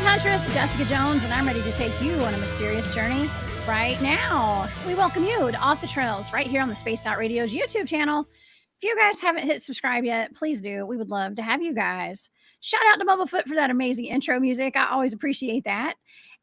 Huntress, Jessica Jones, and I'm ready to take you on a mysterious journey right now. We welcome you to Off the Trails right here on the Spaced Out Radio's YouTube channel. If you guys haven't hit subscribe yet, please do. We would love to have you guys. Shout out to Bumblefoot for that amazing intro music. I always appreciate that.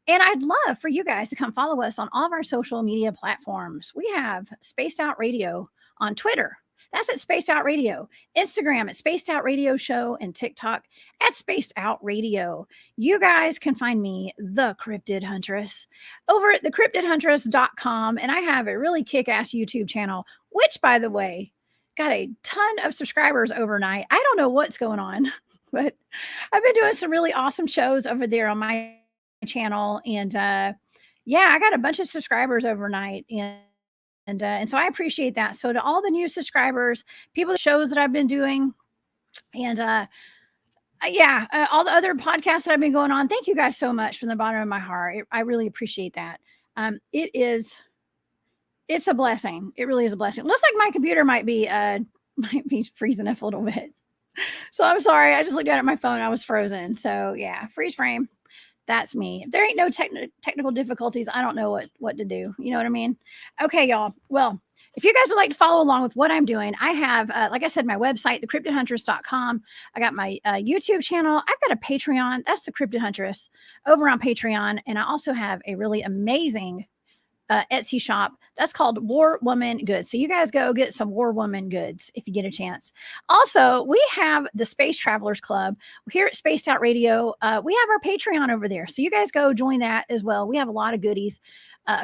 And I'd love for you guys to come follow us on all of our social media platforms. We have Spaced Out Radio on Twitter. That's at Spaced Out Radio. Instagram at Spaced Out Radio Show, and TikTok at Spaced Out Radio. You guys can find me, the Cryptid Huntress, over at thecryptidhuntress.com. And I have a really kick-ass YouTube channel, which, by the way, got a ton of subscribers overnight. I don't know what's going on, but I've been doing some really awesome shows over there on my channel. And yeah, I got a bunch of subscribers overnight. And so I appreciate that. So to all the new subscribers, people, the shows that I've been doing, and all the other podcasts that I've been going on, thank you guys so much from the bottom of my heart. I really appreciate that. It's a blessing. It really is a blessing. Looks like my computer might be freezing up a little bit. So I'm sorry. I just looked down at my phone. I was frozen. So yeah, freeze frame. That's me. If there ain't no technical difficulties, I don't know what to do. You know what I mean? Okay, y'all. Well, if you guys would like to follow along with what I'm doing, I have, like I said, my website, thecryptidhuntress.com. I got my YouTube channel. I've got a Patreon. That's the Cryptid Huntress over on Patreon. And I also have a really amazing Etsy shop that's called War Woman Goods. So you guys go get some War Woman goods if you get a chance. Also, we have the Space Travelers Club here at Spaced Out Radio. We have our Patreon over there. So you guys go join that as well. We have a lot of goodies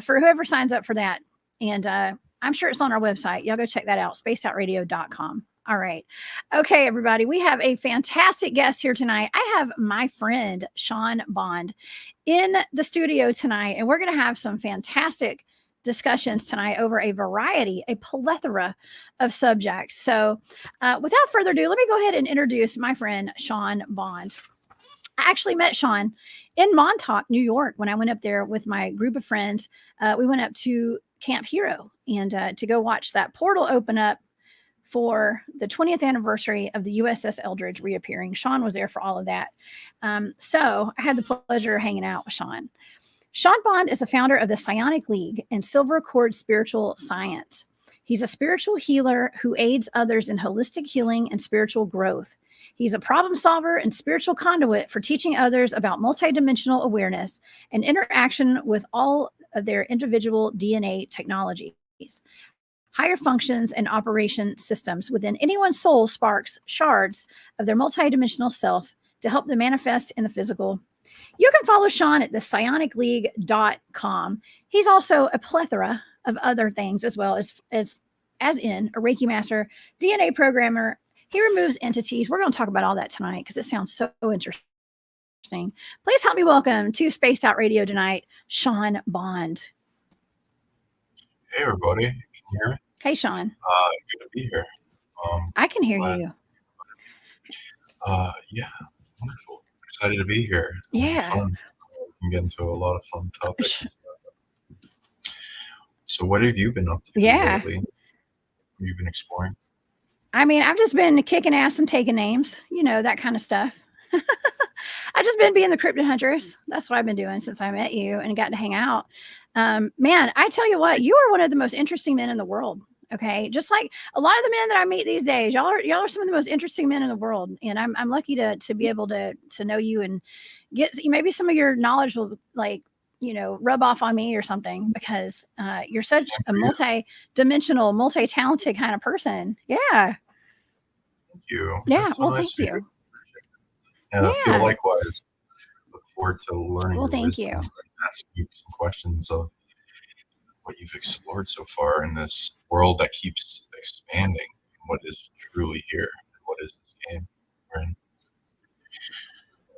for whoever signs up for that. And I'm sure it's on our website. Y'all go check that out, spacedoutradio.com. All right. Okay, everybody. We have a fantastic guest here tonight. I have my friend, Sean Bond, in the studio tonight, and we're going to have some fantastic discussions tonight over a plethora of subjects. So without further ado, let me go ahead and introduce my friend, Sean Bond. I actually met Sean in Montauk, New York, when I went up there with my group of friends. We went up to Camp Hero and to go watch that portal open up for the 20th anniversary of the USS Eldridge reappearing. Sean was there for all of that. So I had the pleasure of hanging out with Sean. Sean Bond is the founder of the Psionic League and Silver Accord Spiritual Science. He's a spiritual healer who aids others in holistic healing and spiritual growth. He's a problem solver and spiritual conduit for teaching others about multidimensional awareness and interaction with all of their individual DNA technologies. Higher functions and operation systems within anyone's soul sparks shards of their multidimensional self to help them manifest in the physical. You can follow Sean at the psionicleague.com. He's also a plethora of other things as well as in a Reiki master, DNA programmer. He removes entities. We're going to talk about all that tonight because it sounds so interesting. Please help me welcome to Spaced Out Radio tonight, Sean Bond. Hey, everybody. Can you hear me? Hey, Sean. Good to be here. I can hear you. Yeah, wonderful. Excited to be here. Yeah. Fun. We can get into a lot of fun topics. So what have you been up to lately? Have you been exploring? I mean, I've just been kicking ass and taking names, you know, that kind of stuff. I've just been being the Cryptid Huntress. That's what I've been doing since I met you and got to hang out. Man, I tell you what, you are one of the most interesting men in the world. Okay. Just like a lot of the men that I meet these days, y'all are some of the most interesting men in the world. And I'm lucky to be able to know you and get, maybe some of your knowledge will rub off on me or something, because you're such a multi-dimensional, multi-talented kind of person. Yeah. Thank you. Yeah. Well, thank you. And I feel likewise. Look forward to learning. Well, thank you. And asking you some questions of what you've explored so far in this world that keeps expanding. What is truly here? What is this game we're in?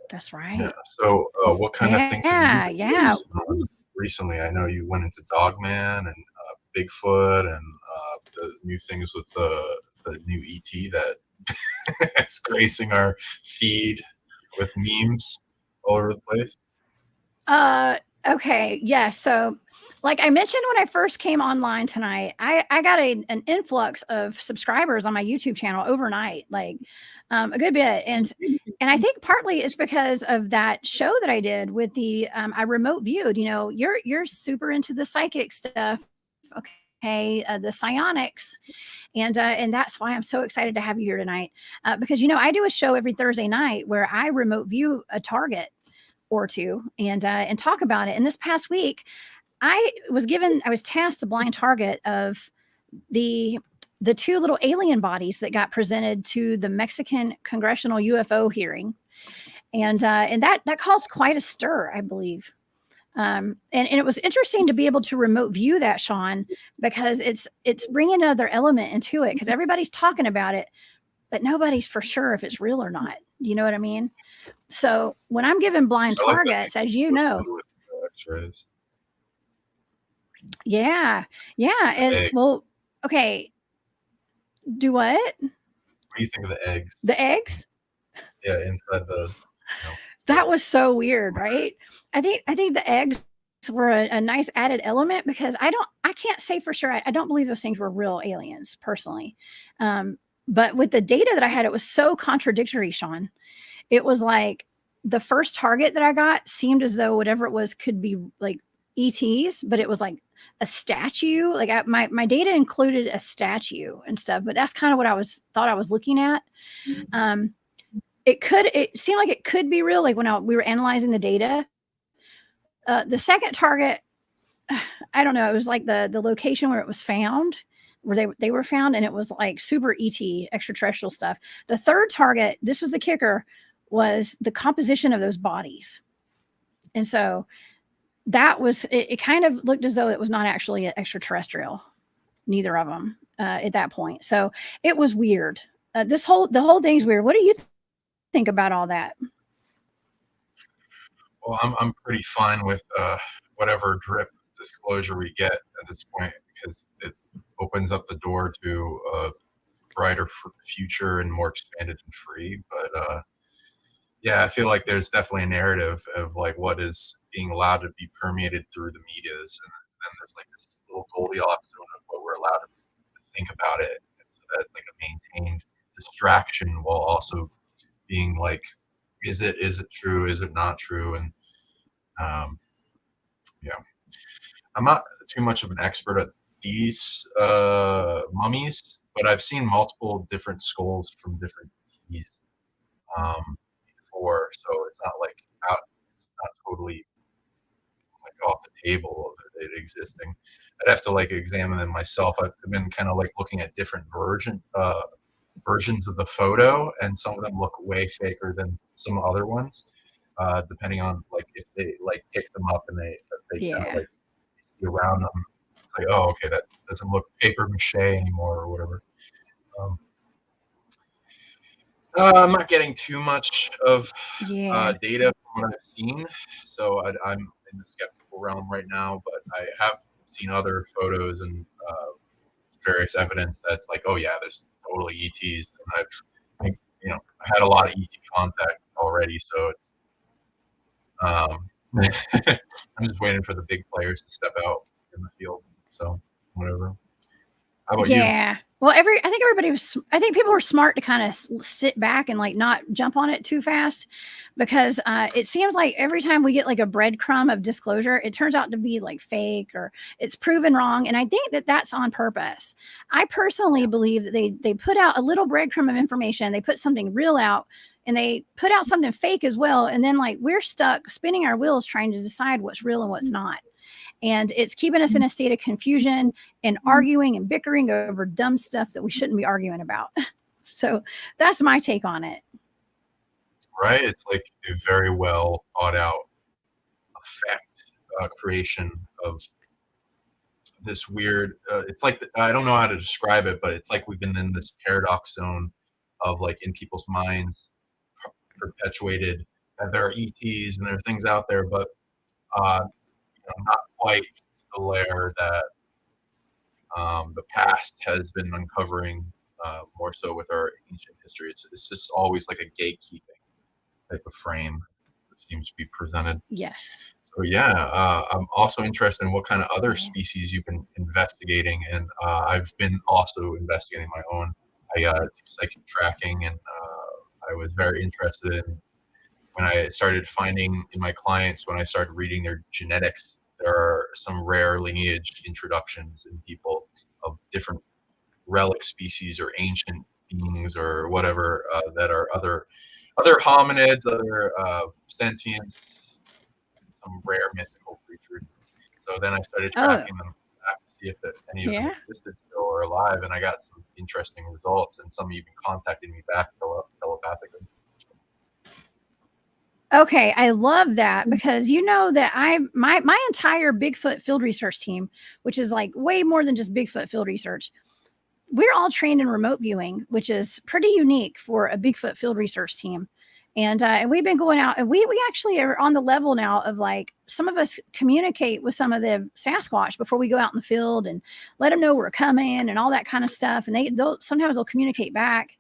That's right. Yeah. So, what kind of things have you been doing recently? I know you went into Dogman and Bigfoot and the new things with the new ET that is gracing our feed with memes all over the place. Okay, yeah. So, like I mentioned when I first came online tonight, I got an influx of subscribers on my YouTube channel overnight, like a good bit, and I think partly it's because of that show that I did with the I remote viewed. You know, you're super into the psychic stuff, okay, the psionics, and that's why I'm so excited to have you here tonight, because you know I do a show every Thursday night where I remote view a target or two and talk about it. And this past week, I was tasked the blind target of the the two little alien bodies that got presented to the Mexican congressional UFO hearing, and that caused quite a stir, I believe. And it was interesting to be able to remote view that, Sean, because it's bringing another element into it because everybody's talking about it, but nobody's for sure if it's real or not. You know what I mean? So when I'm given blind So I like that targets, as you goes know, through with X-rays. yeah, yeah, The and egg. well, okay, do what? What do you think of the eggs? The eggs? Yeah, inside the, That the was so weird, right? I think the eggs were a nice added element because I can't say for sure. I don't believe those things were real aliens personally. But with the data that I had, it was so contradictory, Sean. It was like the first target that I got seemed as though whatever it was could be like ETs, but it was like a statue. Like my data included a statue and stuff, but that's kind of what thought I was looking at. Um, it seemed like it could be real. Like when we were analyzing the data, the second target, I don't know. It was like the location where it was found, where they were found, and it was like super ET extraterrestrial stuff. The third target, this was the kicker, was the composition of those bodies, and so that was it. It kind of looked as though it was not actually extraterrestrial, neither of them at that point. So it was weird. The whole thing's weird. What do you think about all that? Well, I'm pretty fine with whatever drip disclosure we get at this point because it opens up the door to a brighter future and more expanded and free. But yeah, I feel like there's definitely a narrative of like what is being allowed to be permeated through the medias, and then there's like this little Goldilocks zone of what we're allowed to think about it. And so that's like a maintained distraction while also being like, is it true? Is it not true? And um, yeah, I'm not too much of an expert at these mummies, but I've seen multiple different skulls from different teas before, so it's not like out. It's not totally like off the table of it existing. I'd have to like examine them myself. I've been kind of like looking at different versions of the photo, and some of them look way faker than some other ones, depending on like if they like pick them up and they kind of Yeah. like be around them. It's like, oh, okay, that doesn't look paper mache anymore or whatever. Um, I'm not getting too much of Yeah. data from what I've seen, so I'm in the skeptical realm right now. But I have seen other photos and various evidence that's like, oh yeah, there's totally ETs, and I had a lot of ET contact already, so it's I'm just waiting for the big players to step out in the field. So whatever. How about you? Yeah. Well, I think people were smart to kind of sit back and like not jump on it too fast because it seems like every time we get like a breadcrumb of disclosure, it turns out to be like fake or it's proven wrong. And I think that that's on purpose. I personally believe that they put out a little breadcrumb of information, they put something real out, and they put out something fake as well. And then like we're stuck spinning our wheels trying to decide what's real and what's not, and it's keeping us in a state of confusion and arguing and bickering over dumb stuff that we shouldn't be arguing about. So that's my take on it. Right? It's like a very well thought out effect creation of this weird. It's like I don't know how to describe it, but it's like we've been in this paradox zone of like in people's minds perpetuated that there are ETs and there are things out there, but not quite to the layer that the past has been uncovering more so with our ancient history. It's just always like a gatekeeping type of frame that seems to be presented. Yes. So yeah, I'm also interested in what kind of other species you've been investigating, and I've been also investigating my own. I do psychic tracking, and I was very interested in when I started finding in my clients, when I started reading their genetics, there are some rare lineage introductions in people of different relic species or ancient beings or whatever that are other hominids, other sentients, some rare mythical creatures. So then I started Oh, tracking them back to see if any of them yeah. existed still or alive, and I got some interesting results, and some even contacted me back telepathically. Okay, I love that because you know that my entire Bigfoot field research team, which is like way more than just Bigfoot field research, we're all trained in remote viewing, which is pretty unique for a Bigfoot field research team. And we've been going out, and we actually are on the level now of like some of us communicate with some of the Sasquatch before we go out in the field and let them know we're coming and all that kind of stuff. And they'll sometimes they'll communicate back.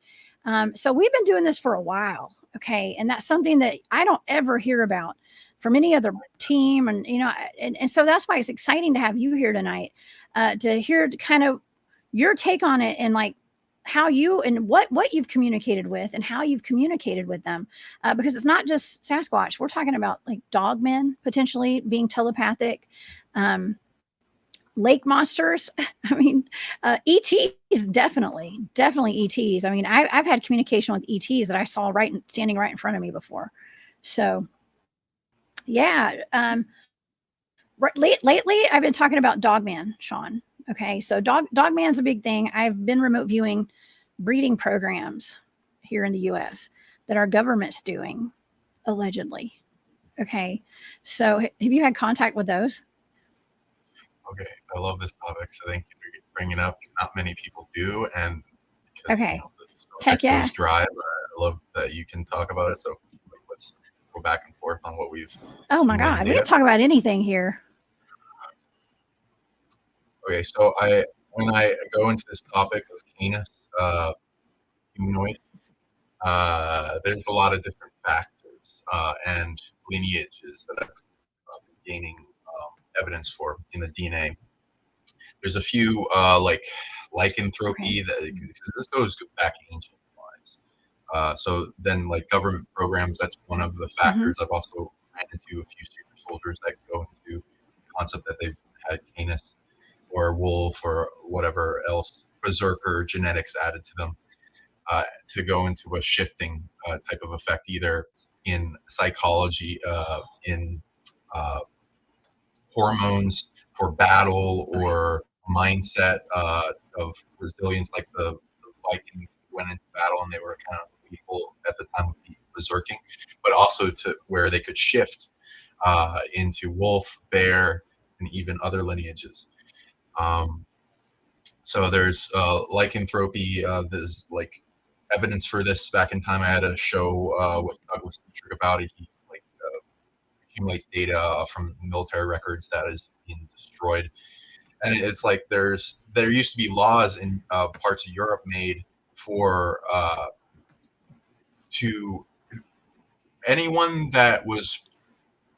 So we've been doing this for a while, okay, and that's something that I don't ever hear about from any other team, and and so that's why it's exciting to have you here tonight, to hear kind of your take on it, and like how you and what you've communicated with and how you've communicated with them, because it's not just Sasquatch. We're talking about like dogmen potentially being telepathic, um, lake monsters. I mean, ETs, definitely ETs. I mean, I've had communication with ETs that I saw standing right in front of me before. So yeah, lately I've been talking about Dogman, Sean. Okay, so Dogman's a big thing. I've been remote viewing breeding programs here in the U.S. that our government's doing, allegedly. Okay, so have you had contact with those? Okay, I love this topic, so thank you for bringing it up. Not many people do, and because Okay, the heck subject yeah. goes dry, but I love that you can talk about it. So let's go back and forth on what we've Oh my accumulated God, we data. can talk about anything here. Okay, so when I go into this topic of Canis humanoid, there's a lot of different factors and lineages that I've been gaining evidence for in the DNA. There's a few like Okay. lycanthropy that because this goes back ancient wise. So then like government programs, that's one of the Mm-hmm. factors. I've also ran into a few super soldiers that go into the concept that they've had Canis or wolf or whatever else berserker genetics added to them to go into a shifting type of effect, either in psychology, in uh, hormones for battle, Okay. or mindset of resilience, like the Vikings went into battle and they were kind of lethal at the time of berserking, but also to where they could shift into wolf, bear, and even other lineages. Um, so there's lycanthropy. There's like evidence for this. Back in time, I had a show with Douglas Dietrich about it. He like accumulates data from military records that is being destroyed, and it's like there used to be laws in parts of Europe made for to anyone that was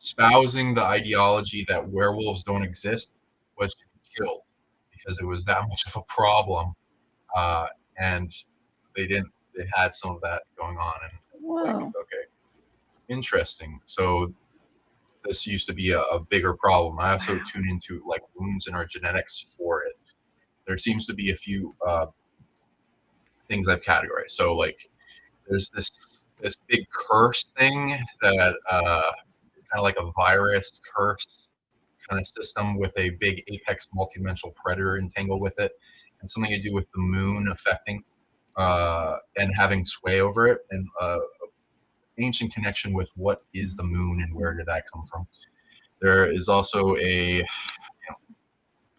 espousing the ideology that werewolves don't exist was to be killed because it was that much of a problem, uh, and they had some of that going on, and it's like, Whoa. okay, interesting. So this used to be a bigger problem. I also Wow. tune into like wounds in our genetics for it. There seems to be a few things I've categorized. So like there's this big curse thing that is kind of like a virus curse kind of system with a big apex multidimensional predator entangled with it, and something to do with the moon affecting and having sway over it, and ancient connection with what is the moon and where did that come from. There is also a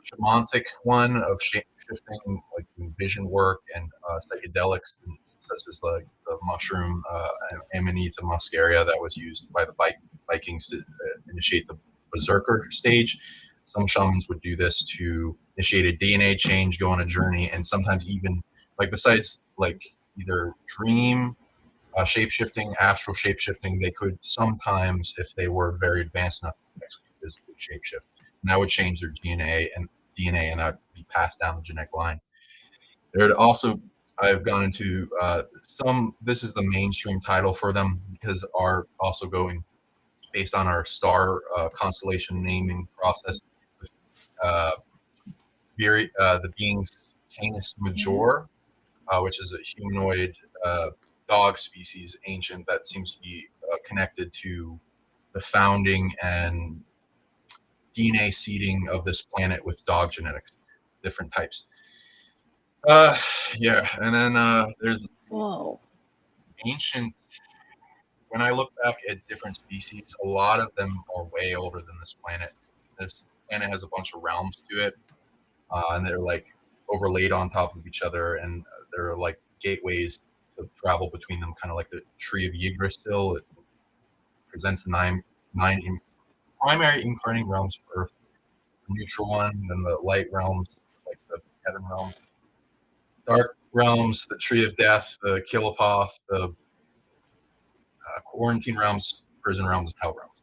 shamanic one of shifting, like vision work and psychedelics, such as like the mushroom Amanita muscaria that was used by the Vikings to initiate the berserker stage. Some shamans would do this to initiate a DNA change, go on a journey, and sometimes even like besides like either dream shape shifting, astral shape shifting, they could sometimes, if they were very advanced enough, actually physically shapeshift. And that would change their DNA, and that would be passed down the genetic line. There'd also, I've gone into this is the mainstream title for them, because are also going based on our star constellation naming process with the beings Canis Major, which is a humanoid dog species, ancient, that seems to be connected to the founding and DNA seeding of this planet with dog genetics, different types. Yeah, and then there's ancient. When I look back at different species, a lot of them are way older than this planet. This planet has a bunch of realms to it, and they're like overlaid on top of each other, and they're like gateways to travel between them, kind of like the tree of Yggdrasil. It presents the nine primary incarnating realms for Earth. The neutral one, then the light realms, like the heaven realms, dark realms, the tree of death, the Kilopoth, the quarantine realms, prison realms, and hell realms,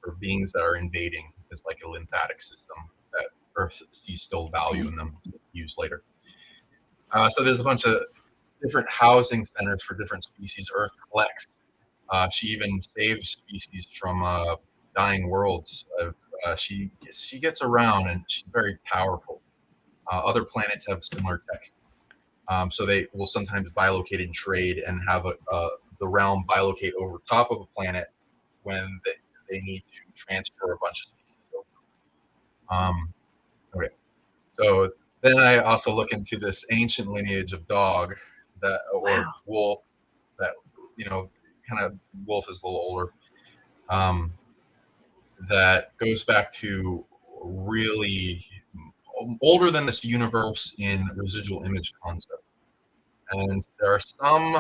for beings that are invading. Is like a lymphatic system that Earth sees still value in them to use later. So there's a bunch of different housing centers for different species Earth collects. She even saves species from dying worlds. She gets around, and she's very powerful. Other planets have similar tech, so they will sometimes bilocate and trade, and have the realm bilocate over top of a planet when they need to transfer a bunch of species over. Okay, so then I also look into this ancient lineage of dog or wolf, that kind of wolf is a little older. That goes back to really older than this universe in residual image concept. And there are some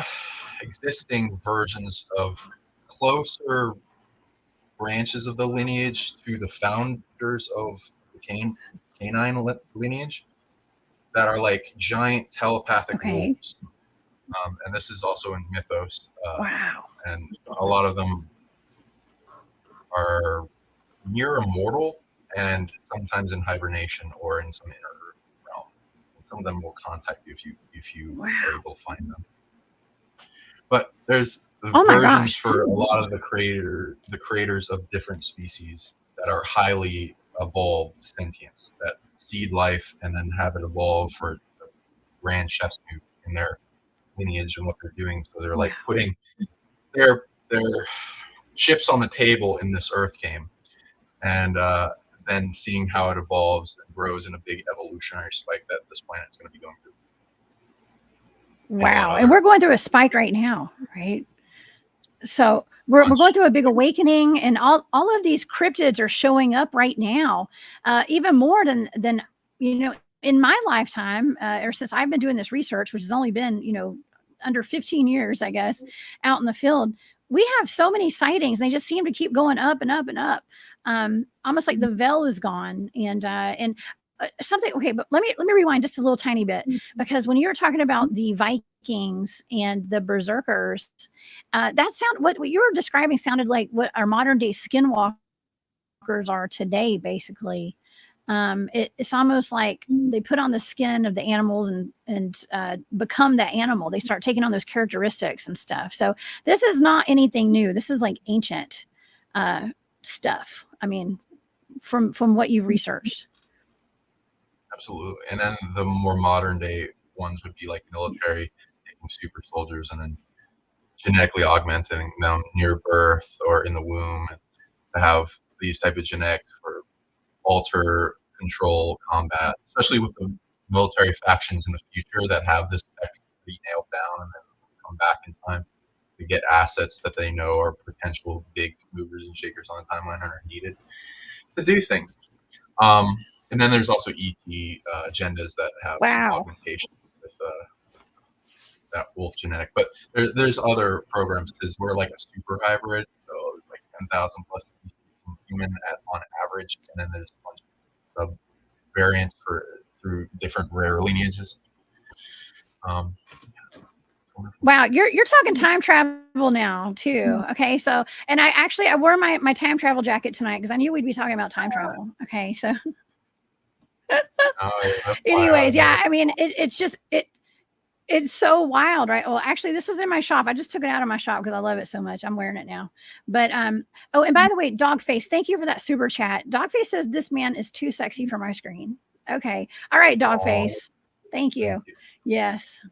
existing versions of closer branches of the lineage to the founders of the canine lineage that are like giant telepathic wolves. And this is also in mythos. And a lot of them are near immortal, and sometimes in hibernation or in some inner realm. And some of them will contact you if you are able to find them. But there's the versions for a lot of the creators of different species that are highly evolved sentience, that seed life and then have it evolve for the grand chef's new in their lineage and what they're doing. So they're like putting their chips on the table in this Earth game, and then seeing how it evolves and grows in a big evolutionary spike that this planet's going to be going through. Wow. And we're going through a spike right now, right? So we're going through a big awakening, and all of these cryptids are showing up right now, even more than in my lifetime, or since I've been doing this research, which has only been, under 15 years, I guess, out in the field. We have so many sightings. They just seem to keep going up and up and up. Almost like the veil is gone. And something. Okay, but let me rewind just a little tiny bit, because when you were talking about the Vikings and the berserkers, what you were describing sounded like what our modern day skinwalkers are today, basically. It's almost like they put on the skin of the animals and become that animal. They start taking on those characteristics and stuff. So this is not anything new. This is like ancient stuff. I mean, from what you've researched. Absolutely. And then the more modern day ones would be like military, taking super soldiers and then genetically augmenting them near birth or in the womb, to have these type of genetics for alter, control, combat, especially with the military factions in the future that have this tech pretty nailed down, and then come back in time to get assets that they know are potential big movers and shakers on the timeline and are needed to do things. And then there's also ET agendas that have some augmentation with that wolf genetic. But there's other programs, because we're like a super hybrid, so there's like 10,000 plus species from human on average, and then there's a bunch of sub variants through different rare lineages. That's Wow, you're talking time travel now too. Okay, so and I wore my time travel jacket tonight because I knew we'd be talking about time travel. Okay, so That's anyways, yeah, I mean it's just it's so wild, right? Well, actually, this was in my shop. I just took it out of my shop because I love it so much. I'm wearing it now. But oh, and by the way, Dogface, thank you for that super chat. Dogface says this man is too sexy for my screen. Okay, all right, Dogface, thank you. Yes,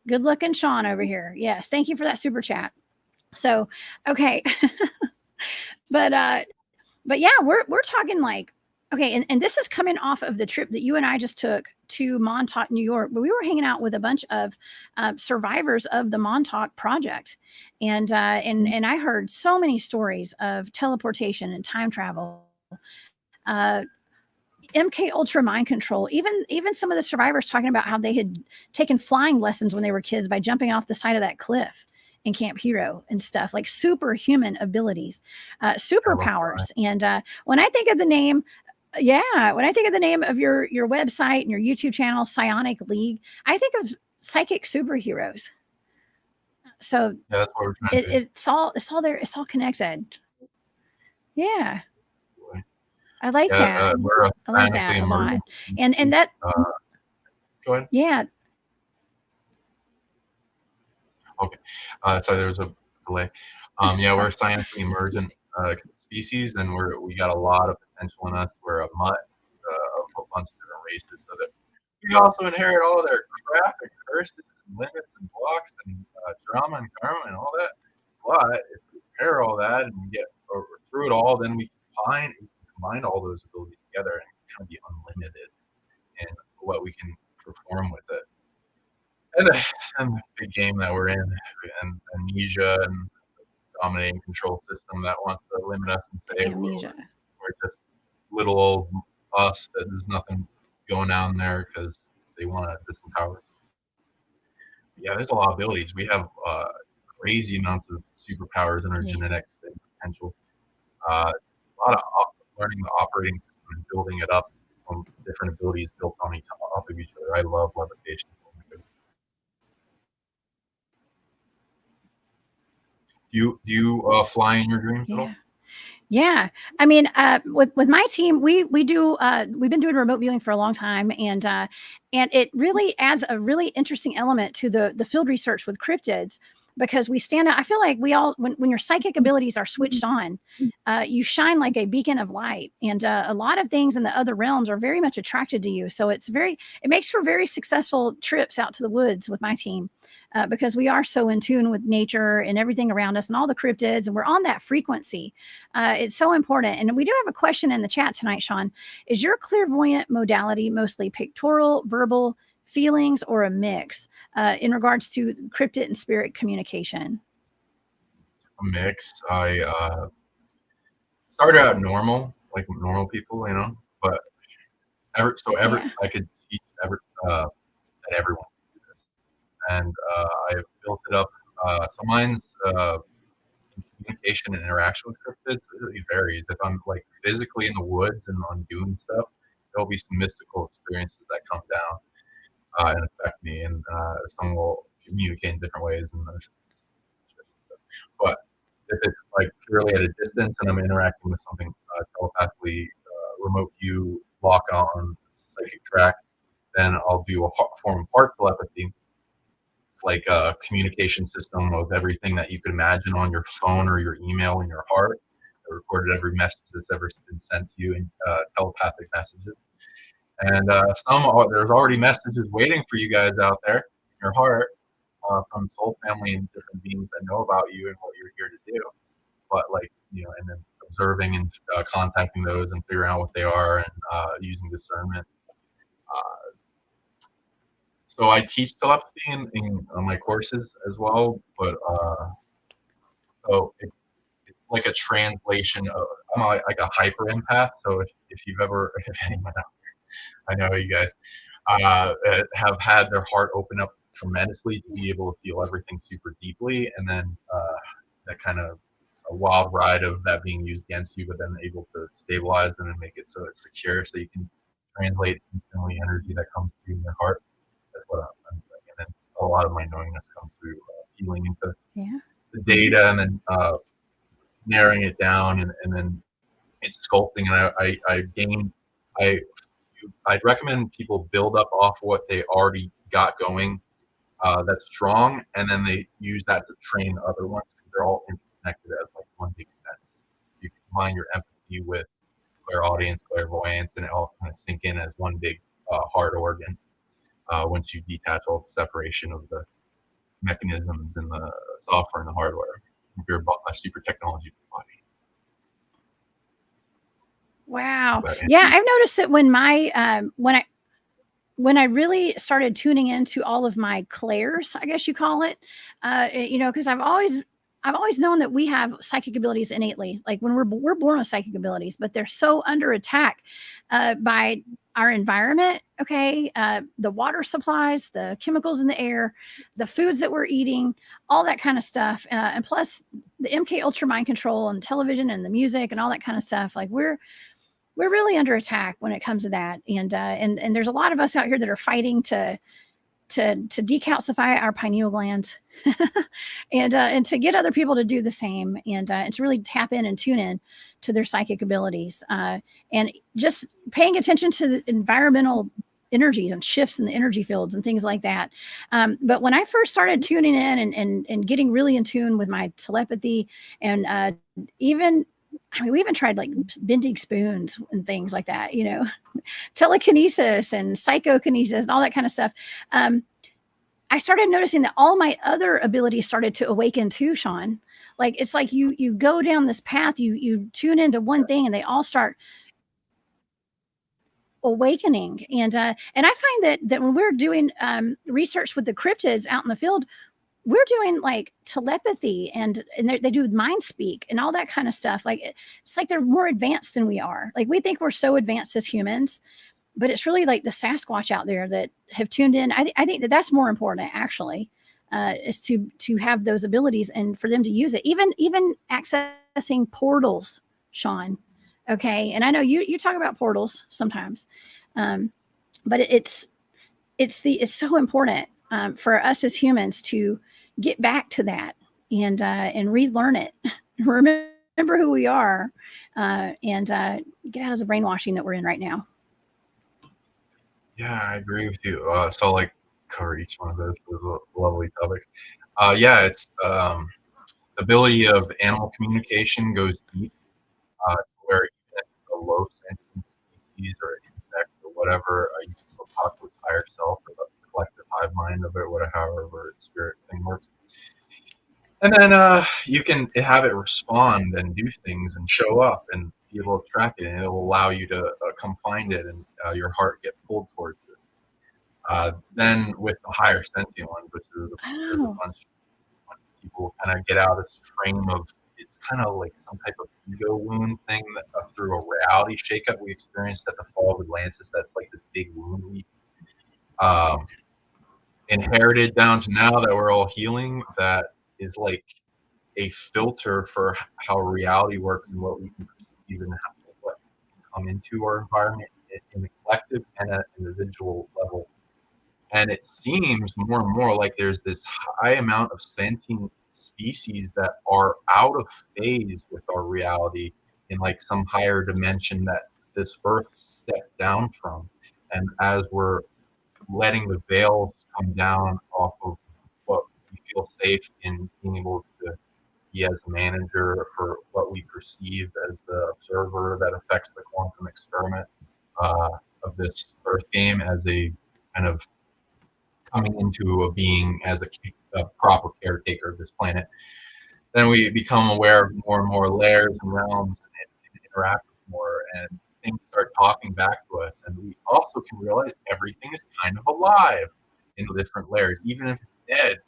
good looking Sean over here. Yes, thank you for that super chat. So, okay, but yeah, we're talking like okay, and this is coming off of the trip that you and I just took to Montauk, New York. But we were hanging out with a bunch of survivors of the Montauk project, and I heard so many stories of teleportation and time travel. MK Ultra mind control. Even some of the survivors talking about how they had taken flying lessons when they were kids by jumping off the side of that cliff in Camp Hero and stuff like superhuman abilities, superpowers. And when I think of the name, when I think of the name of your website and your YouTube channel, Psionic League, I think of psychic superheroes. So yeah, that's what we're trying to do. It's all there. It's all connected. Yeah. I like that. I like that a lot. And that go ahead. Yeah. Okay. So there's a delay. Yeah, we're a scientifically emergent species, and we got a lot of potential in us. We're a mutt of a bunch of different races, so that we also inherit all their crap and curses and limits and blocks and drama and karma and all that. But if we pair all that and we get through it all, then we combine all those abilities together and kind of be unlimited in what we can perform with it. And the big game that we're in, and amnesia and dominating control system that wants to limit us and say we're just little old us, that there's nothing going down there because they want to disempower. Yeah, there's a lot of abilities. We have crazy amounts of superpowers in our genetics and potential. A lot of learning the operating system and building it up from different abilities built on top of each other. I love levitation. Do you fly in your dreams at all? Yeah. I mean, with my team, we do we've been doing remote viewing for a long time, and it really adds a really interesting element to the field research with cryptids, because we stand out. I feel like we all, when your psychic abilities are switched on, you shine like a beacon of light, and a lot of things in the other realms are very much attracted to you. So it makes for very successful trips out to the woods with my team, because we are so in tune with nature and everything around us and all the cryptids, and we're on that frequency. It's so important. And we do have a question in the chat tonight, Sean. Is your clairvoyant modality mostly pictorial, verbal, feelings, or a mix in regards to cryptid and spirit communication? A mix. I started out normal, like normal people, but I could teach everyone to do this, and I've built it up. So mine's communication and interaction with cryptids. It really varies. If I'm like physically in the woods and I'm doing stuff, there'll be some mystical experiences that come down and affect me, and some will communicate in different ways, and there's interesting stuff. But if it's like purely at a distance and I'm interacting with something telepathically, remote view, lock on, psychic track, then I'll do a form of heart telepathy. It's like a communication system of everything that you could imagine on your phone or your email in your heart. I recorded every message that's ever been sent to you in telepathic messages. And there's already messages waiting for you guys out there in your heart from soul family and different beings that know about you and what you're here to do. But and then observing and contacting those and figuring out what they are, and using discernment. So I teach telepathy in my courses as well, but so it's like a translation of, I'm like a hyper empath. So if you've ever, if anyone out there, I know you guys have had their heart open up tremendously to be able to feel everything super deeply, and then that kind of a wild ride of that being used against you, but then able to stabilize and then make it so it's secure, so you can translate instantly energy that comes to you in your heart. That's what I'm doing. And then a lot of my knowingness comes through healing into Yeah. the data and then narrowing it down, and then it's sculpting. And I'd recommend people build up off what they already got going that's strong, and then they use that to train the other ones because they're all interconnected as like one big sense. You combine your empathy with clairaudience, clairvoyance, and it all kind of sink in as one big hard organ once you detach all the separation of the mechanisms and the software and the hardware. You're a super technology body. Wow. Yeah, I've noticed that when my when I really started tuning into all of my clairs, I guess you call it, because I've always known that we have psychic abilities innately. Like when we're born with psychic abilities, but they're so under attack by our environment. Okay, the water supplies, the chemicals in the air, the foods that we're eating, all that kind of stuff, and plus the MK Ultra mind control and television and the music and all that kind of stuff. Like we're really under attack when it comes to that, and there's a lot of us out here that are fighting to decalcify our pineal glands, and to get other people to do the same, and to really tap in and tune in to their psychic abilities, and just paying attention to the environmental energies and shifts in the energy fields and things like that. But when I first started tuning in and getting really in tune with my telepathy, and even we even tried like bending spoons and things like that, telekinesis and psychokinesis and all that kind of stuff. I started noticing that all my other abilities started to awaken too, Sean. Like it's like you go down this path, you tune into one thing, and they all start awakening. And I find that when we're doing research with the cryptids out in the field, we're doing like telepathy, and they do mind speak and all that kind of stuff. Like it's like they're more advanced than we are. Like we think we're so advanced as humans, but it's really like the Sasquatch out there that have tuned in. I think that that's more important actually, is to have those abilities and for them to use it. Even accessing portals, Sean. Okay, and I know you talk about portals sometimes, but it's so important for us as humans to get back to that and relearn it, remember who we are, and get out of the brainwashing that we're in right now. Yeah, I agree with you. So I'll like cover each one of those lovely topics. Yeah, it's the ability of animal communication goes deep to where even if it's a low sentient species or insect or whatever, you can still talk to its higher self or the collective hive mind of it, whatever, however its spirit thing works. And then you can have it respond and do things and show up and be able to track it, and it will allow you to come find it, and your heart get pulled towards it. Then with the higher sentient ones, which there's a Oh, bunch of people kind of get out of this frame of, it's kind of like some type of ego wound thing that through a reality shakeup we experienced at the fall of Atlantis. That's like this big wound we um, inherited down to now that we're all healing. That is like a filter for how reality works and what we can perceive and what can come into our environment in the collective and at an individual level. And it seems more and more like there's this high amount of sentient species that are out of phase with our reality in like some higher dimension that this earth stepped down from. And as we're letting the veils come down off of what we feel safe in being able to be as a manager for what we perceive as the observer that affects the quantum experiment uh, of this earth game as a kind of coming into a being as a proper caretaker of this planet, then we become aware of more and more layers and realms and interact with more, and things start talking back to us. And we also can realize everything is kind of alive in the different layers, even if it's dead,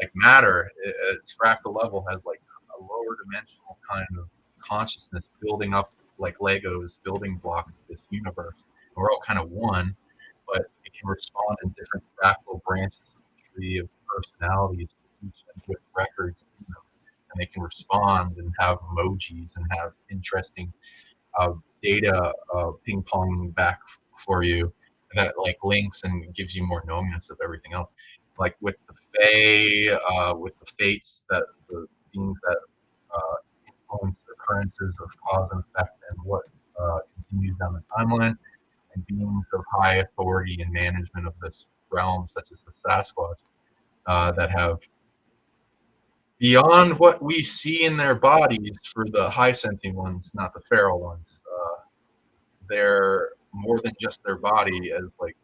like matter at its fractal level has like a lower dimensional kind of consciousness building up like Legos building blocks of this universe. And we're all kind of one, but it can respond in different fractal branches of the tree of personalities, each with records, and they can respond and have emojis and have interesting data ping ponging back for you that like links and gives you more knowingness of everything else. like with the Fae, with the fates, that the beings that influence the occurrences of cause and effect and what continues down the timeline, and beings of high authority and management of this realm, such as the Sasquatch, that have beyond what we see in their bodies for the high sentient ones, not the feral ones. They're more than just their body, as like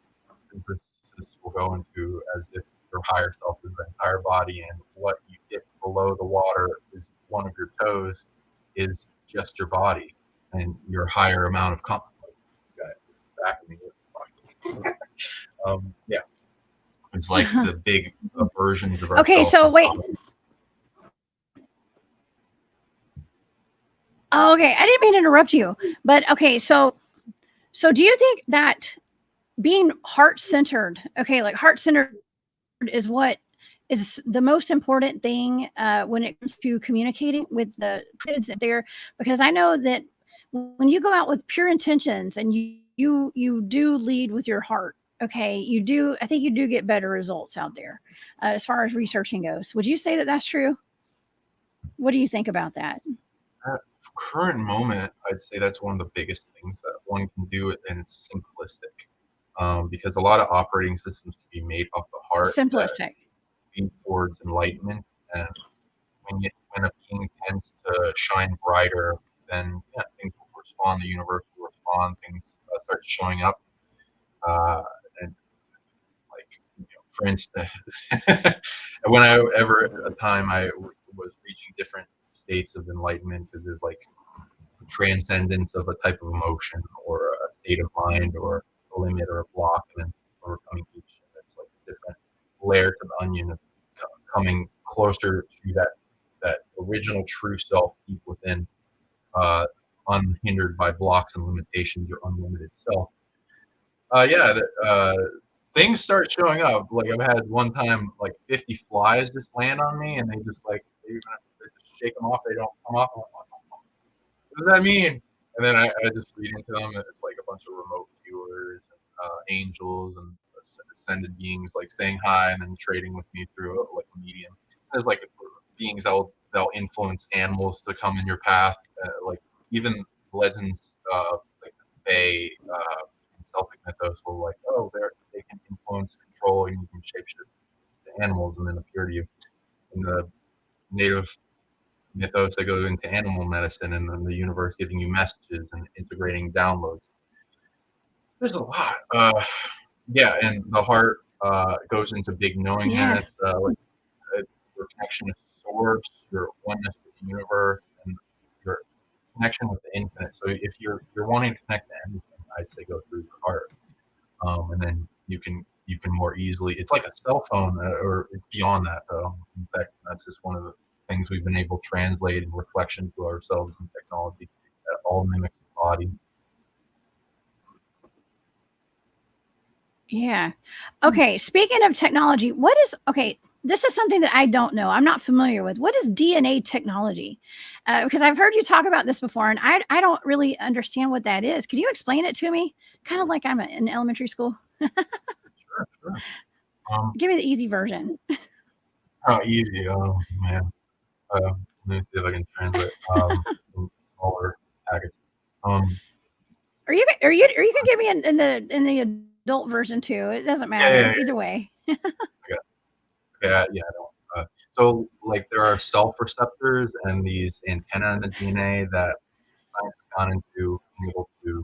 this will go into, as if your higher self is the entire body, and what you dip below the water is one of your toes, is just your body, and your higher amount of this guy back of me. Yeah, it's like the big versions of ourselves. Okay, so wait. Oh, okay, I didn't mean to interrupt you, but okay, so do you think that being heart-centered, okay, like heart-centered is what is the most important thing when it comes to communicating with the kids there? Because I know that when you go out with pure intentions and you do lead with your heart, okay, I think you do get better results out there as far as researching goes. Would you say that that's true? What do you think about that? At current moment, I'd say that's one of the biggest things that one can do, and it's simplistic. Because a lot of operating systems can be made off the heart that Simplistic. lead towards enlightenment. And when a being tends to shine brighter, then yeah, things will respond. The universe will respond. Things start showing up. And like, for instance, whenever a time I was reaching different states of enlightenment, because there's like transcendence of a type of emotion or a state of mind or a limit or a block, and then overcoming each. And it's like a different layer to the onion of coming closer to that original true self deep within, unhindered by blocks and limitations, your unlimited self. Yeah, things start showing up. Like I've had one time, like 50 flies just land on me, and they just just shake them off. They don't come off. What does that mean? And then I just read into them, and it's like a bunch of remote viewers and angels and ascended beings like saying hi and then trading with me through like a medium. There's like beings that'll influence animals to come in your path, like even legends like the Fae, in Celtic mythos will like, oh, they can influence, control, and you can shapeshift to animals and then appear to you. In the native mythos that go into animal medicine, and then the universe giving you messages and integrating downloads. There's a lot. Yeah, and the heart goes into big knowingness, like your connection with source, your oneness with the universe, and your connection with the infinite. So if you're wanting to connect to anything, I'd say go through your heart, and then you can more easily. It's like a cell phone, or it's beyond that. Though. In fact, that's just one of the things we've been able to translate in reflection to ourselves in technology that all mimics the body. Yeah. Okay. Speaking of technology, this is something that I don't know. I'm not familiar with. What is DNA technology? Because I've heard you talk about this before, and I don't really understand what that is. Can you explain it to me? Kind of like I'm in elementary school. Sure. Give me the easy version. How easy? Oh man. Let me see if I can translate in smaller package. Um, Or you can give me in the adult version too. It doesn't matter yeah. either way. Yeah, I don't. So, like, there are self receptors and these antenna in the DNA that science has gone into being able to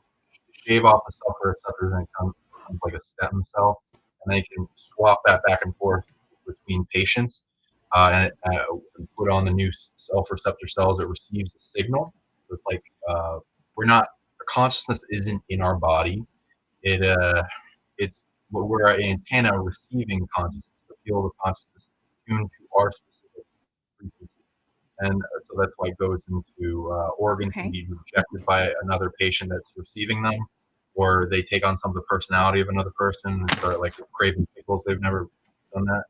shave off the self receptors, and it becomes like a stem cell, and they can swap that back and forth between patients, and put on the new self receptor cells. It receives a signal. So it's like we're not the consciousness isn't in our body. It's we're an antenna receiving consciousness, the field of consciousness tuned to our specific frequency. And so that's why it goes into organs can be rejected by another patient that's receiving them, or they take on some of the personality of another person and start like craving pickles. They've never done that.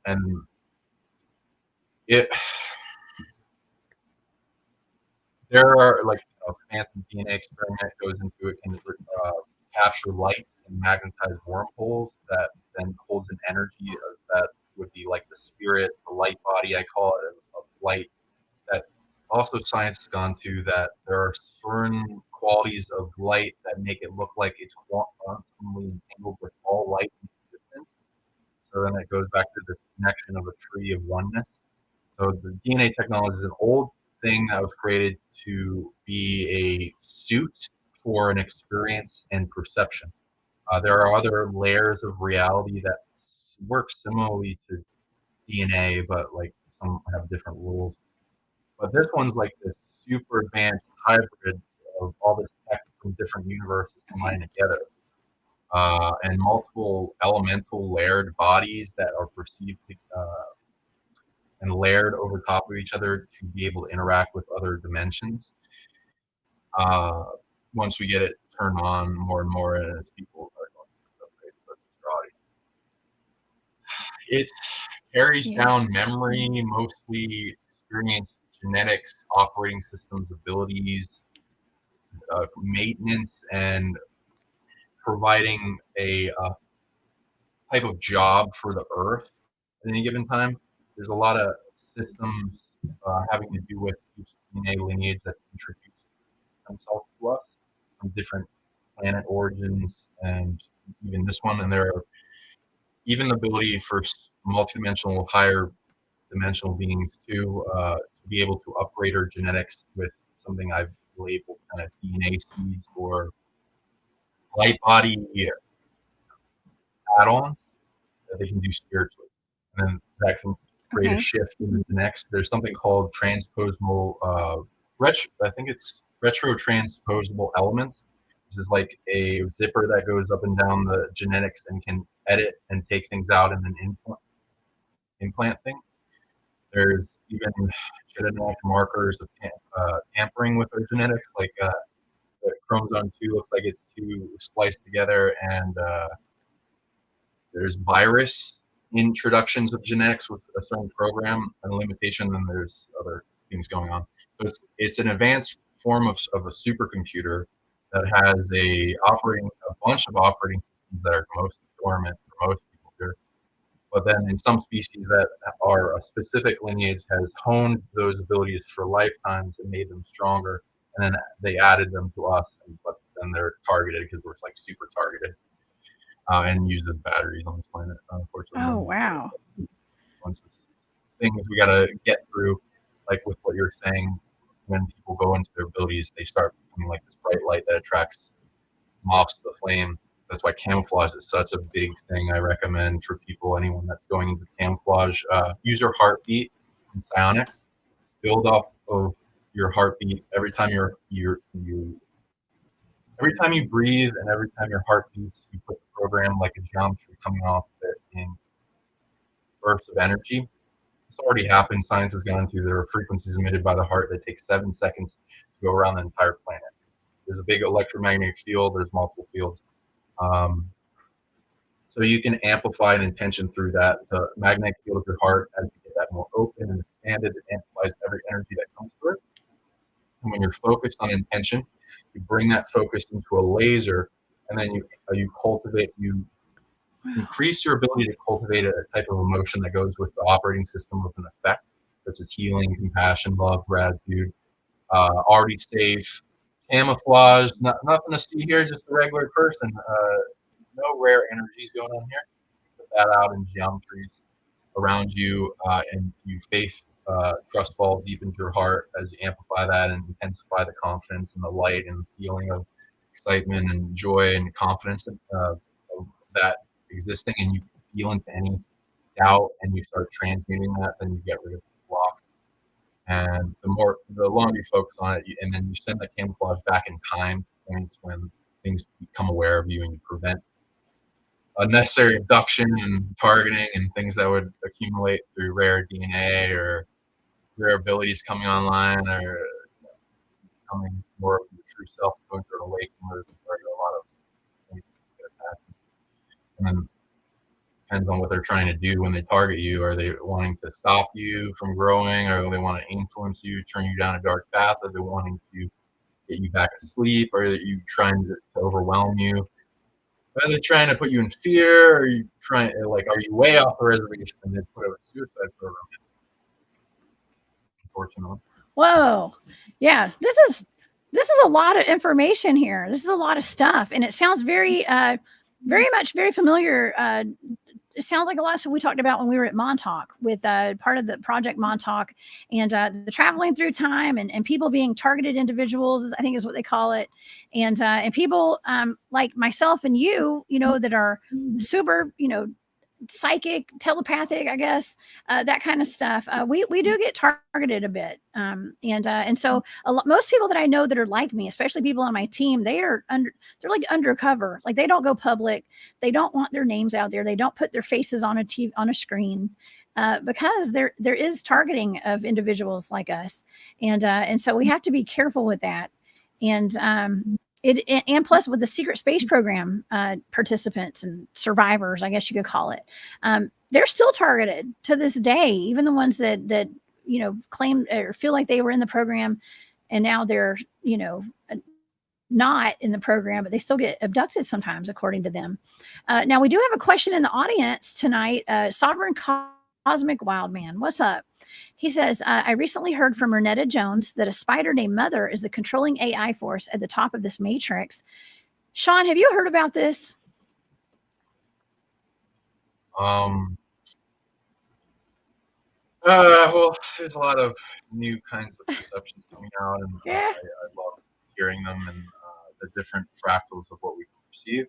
And it there are like a phantom DNA experiment goes into it, can capture light and magnetize wormholes that then holds an energy that would be like the spirit, the light body, I call it, of light. That also science has gone to that there are certain qualities of light that make it look like it's quantumly entangled with all light in existence. So then it goes back to this connection of a tree of oneness. So the DNA technology is an old thing that was created to be a suit for an experience and perception. There are other layers of reality that work similarly to DNA, but like some have different rules. But this one's like this super advanced hybrid of all this tech from different universes Okay. combined together, and multiple elemental layered bodies that are perceived to, and layered over top of each other to be able to interact with other dimensions. Uh, Once we get it turned on more and more as people are going through upgrades, such as your audience, it carries Yeah. down memory, mostly experience, genetics, operating systems, abilities, maintenance, and providing a type of job for the Earth at any given time. There's a lot of systems having to do with each DNA lineage that's introduced themselves to us from different planet origins, and even this one. And there are even the ability for multidimensional, higher dimensional beings to be able to upgrade our genetics with something I've labeled kind of DNA seeds or light body add-ons that they can do spiritually, and then that can create a Okay. shift in the next. There's something called transposable I think it's retro transposable elements, which is like a zipper that goes up and down the genetics and can edit and take things out and then implant things. There's even genetic markers of tampering with our genetics, like the chromosome 2 looks like it's two spliced together, and there's virus introductions of genetics with a certain program and limitation, and there's other things going on. So it's an advanced form of a supercomputer that has a bunch of operating systems that are mostly dormant for most people here. But then in some species that are a specific lineage has honed those abilities for lifetimes and made them stronger, and then they added them to us, but then they're targeted because we're like super targeted, and use as batteries on this planet. Unfortunately, Oh, wow. bunch of things we gotta get through, like with what you're saying. When people go into their abilities, they start becoming like this bright light that attracts moths to the flame. That's why camouflage is such a big thing. I recommend for people, anyone that's going into camouflage, use your heartbeat in psionics. Build up of your heartbeat every time you every time you breathe and every time your heart beats. You put the program like a geometry coming off of it in bursts of energy. This already happened. Science has gone to. There are frequencies emitted by the heart that take 7 seconds to go around the entire planet. There's a big electromagnetic field. There's multiple fields. Um, so you can amplify an intention through that. The magnetic field of your heart, as you get that more open and expanded, it amplifies every energy that comes through it. And when you're focused on intention, you bring that focus into a laser, and then you cultivate, you Wow. increase your ability to cultivate a type of emotion that goes with the operating system of an effect, such as healing, compassion, love, gratitude, already safe, camouflage. Nothing to see here, just a regular person. No rare energies going on here. Put that out in geometries around you, and you faith, trust fall deep into your heart as you amplify that and intensify the confidence and the light and feeling of excitement and joy and confidence of that existing, and you feel into any doubt and you start transmuting that, then you get rid of the blocks. And the longer you focus on it, and then you send that camouflage back in time to points when things become aware of you, and you prevent unnecessary abduction and targeting and things that would accumulate through rare DNA or rare abilities coming online, or becoming more of your true self, going through an awakening. There's a lot of things that happen. And then depends on what they're trying to do when they target you. Are they wanting to stop you from growing? Or do they want to influence you, turn you down a dark path? Are they wanting to get you back asleep? Or are you trying to overwhelm you? Are they trying to put you in fear? Or are you trying, like, are you way off the reservation and they put a suicide program in, unfortunately? Whoa. Yeah, this is a lot of information here. This is a lot of stuff, and it sounds very familiar. It sounds like a lot of stuff we talked about when we were at Montauk with part of the project Montauk and the traveling through time and people being targeted individuals, I think is what they call it. And people like myself and you know, that are super, you know, psychic, telepathic, I guess, that kind of stuff. We do get targeted a bit, and so most people that I know that are like me, especially people on my team, they're like undercover, like they don't go public, they don't want their names out there, they don't put their faces on a TV on a screen. Because there is targeting of individuals like us, and so we have to be careful with that. And and plus with the secret space program participants and survivors, I guess you could call it, they're still targeted to this day, even the ones that you know, claim or feel like they were in the program and now they're, you know, not in the program, but they still get abducted sometimes, according to them. Now, we do have a question in the audience tonight. Sovereign Cosmic Wildman, what's up? He says, I recently heard from Renetta Jones that a spider named Mother is the controlling AI force at the top of this matrix. Sean, have you heard about this? Well, there's a lot of new kinds of perceptions coming out, and Yeah. I love hearing them and the different fractals of what we can perceive.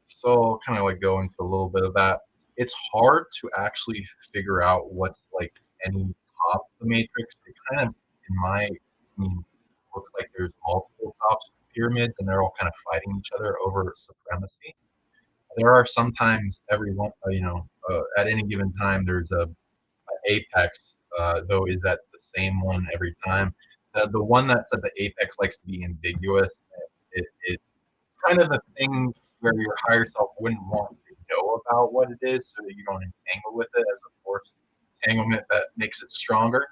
So kind of like go into a little bit of that. It's hard to actually figure out what's like any top of the matrix. It kind of, in my opinion, looks like there's multiple tops of pyramids, and they're all kind of fighting each other over supremacy. There are sometimes every one, at any given time, there's a apex, though is that the same one every time? The one that's at the apex likes to be ambiguous. It's kind of a thing where your higher self wouldn't want to know about what it is, so that you don't entangle with it as a force entanglement that makes it stronger.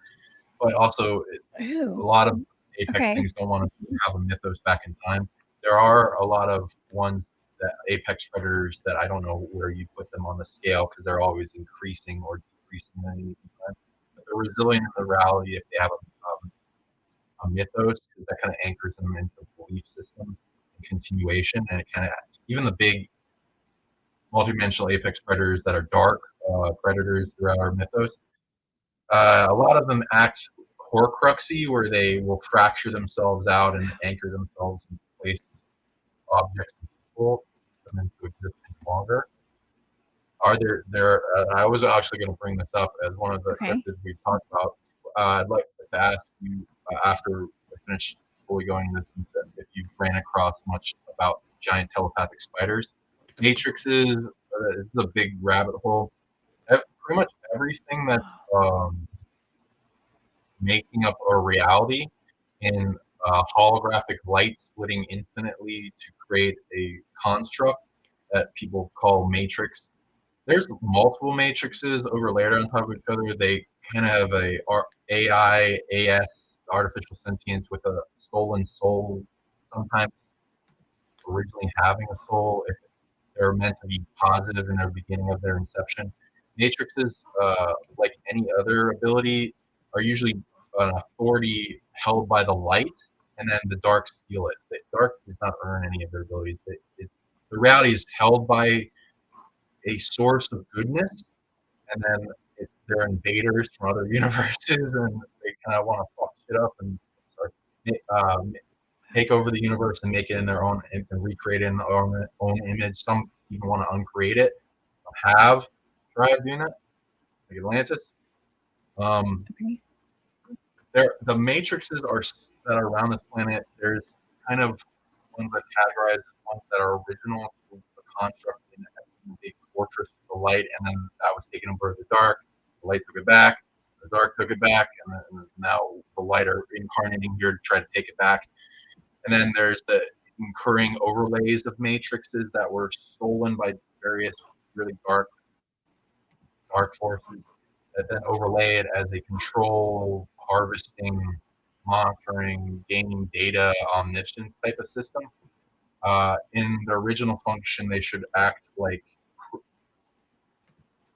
But also, a lot of apex things don't want to have a mythos back in time. There are a lot of ones that apex predators that I don't know where you put them on the scale, because they're always increasing or decreasing at any given time. But they're resilient in the reality if they have a mythos, because that kind of anchors them into belief systems and continuation. And it kind of, even the big multidimensional apex predators that are dark predators throughout our mythos, a lot of them act horcruxy, where they will fracture themselves out and anchor themselves into places, objects, and people, put them into existence longer. Are there? I was actually going to bring this up as one of the cryptids we talked about. I'd like to ask you, after we finish fully going this, if you ran across much about giant telepathic spiders, matrices. This is a big rabbit hole. Pretty much everything that's making up a reality in holographic light splitting infinitely to create a construct that people call matrix. There's multiple matrices overlaid on top of each other. They kind of have a AI, AS, artificial sentience with a stolen soul, sometimes originally having a soul if they're meant to be positive in their beginning of their inception. Matrices, like any other ability, are usually an authority held by the light, and then the dark steal it. The dark does not earn any of their abilities. The reality is held by a source of goodness, and then they're invaders from other universes, and they kind of want to fuck shit up and start take over the universe and make it in their own and recreate it in their own image. Some even want to uncreate it. Some have tried doing that, like Atlantis. The matrices that are around this planet. There's kind of ones that categorize as ones that are original to the construct in the big fortress of the light, and then that was taken over the dark. The light took it back. The dark took it back, and now the light are incarnating here to try to take it back. And then there's the incurring overlays of matrices that were stolen by various really dark forces that then overlay it as a control, harvesting, monitoring, gaining data, omniscience type of system. In their original function, they should act like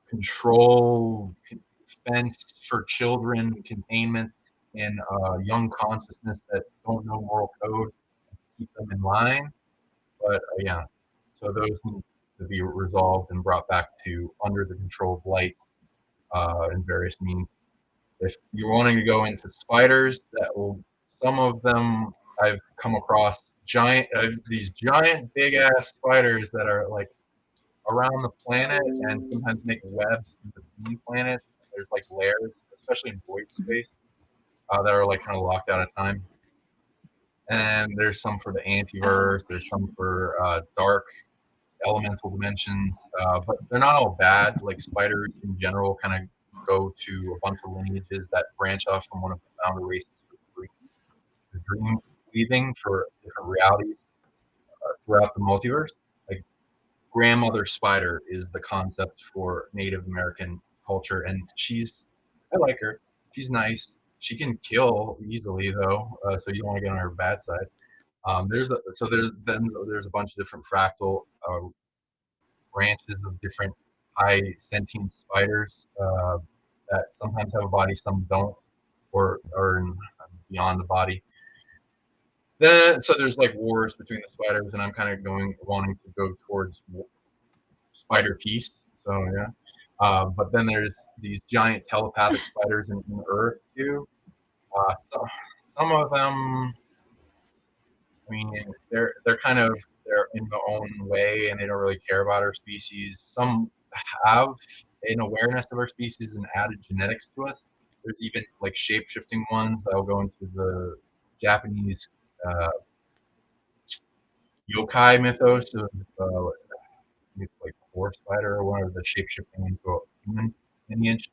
control, fence for children, containment, and young consciousness that don't know moral code, keep them in line. But yeah, so those need to be resolved and brought back to under the control of light in various means. If you're wanting to go into spiders, some of them I've come across these giant big ass spiders that are like around the planet and sometimes make webs in between planets. There's like layers, especially in void space, that are like kind of locked out of time. And there's some for the antiverse. There's some for dark elemental dimensions, but they're not all bad. Like spiders in general kind of go to a bunch of lineages that branch off from one of the founder races for dream weaving for different realities throughout the multiverse. Like grandmother spider is the concept for Native American culture, and I like her. She's nice. She can kill easily though, so you don't want to get on her bad side. There's a bunch of different fractal branches of different high sentient spiders that sometimes have a body, some don't, or are beyond the body. So there's like wars between the spiders, and I'm kind of wanting to go towards spider peace. So yeah. But then there's these giant telepathic spiders in Earth too. So some of them, I mean, they're in their own way, and they don't really care about our species. Some have an awareness of our species and added genetics to us. There's even like shape-shifting ones that will go into the Japanese yokai mythos of it's like a horse spider or one of the shape-shifting into a human lineage.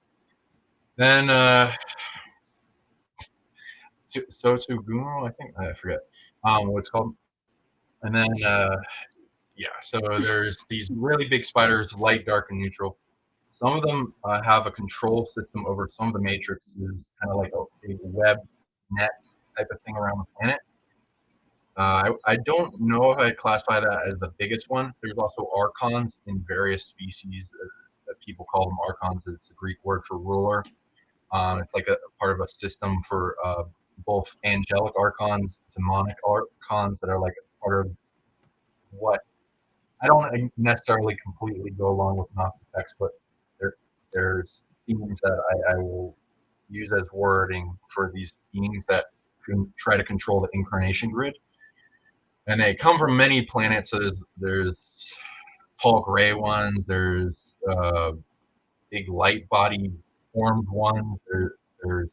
Then Sotsugumo, I think, I forget what it's called. And then so there's these really big spiders, light, dark, and neutral. Some of them have a control system over some of the matrices, kind of like a web net type of thing around the planet. I don't know if I classify that as the biggest one. There's also archons in various species that people call them archons. It's a Greek word for ruler. It's like a part of a system for both angelic archons, demonic archons that are like a part of what I don't necessarily completely go along with Gnostic text, but there's themes that I will use as wording for these beings that can try to control the incarnation grid. And they come from many planets. So there's tall gray ones. There's big light body formed ones. There's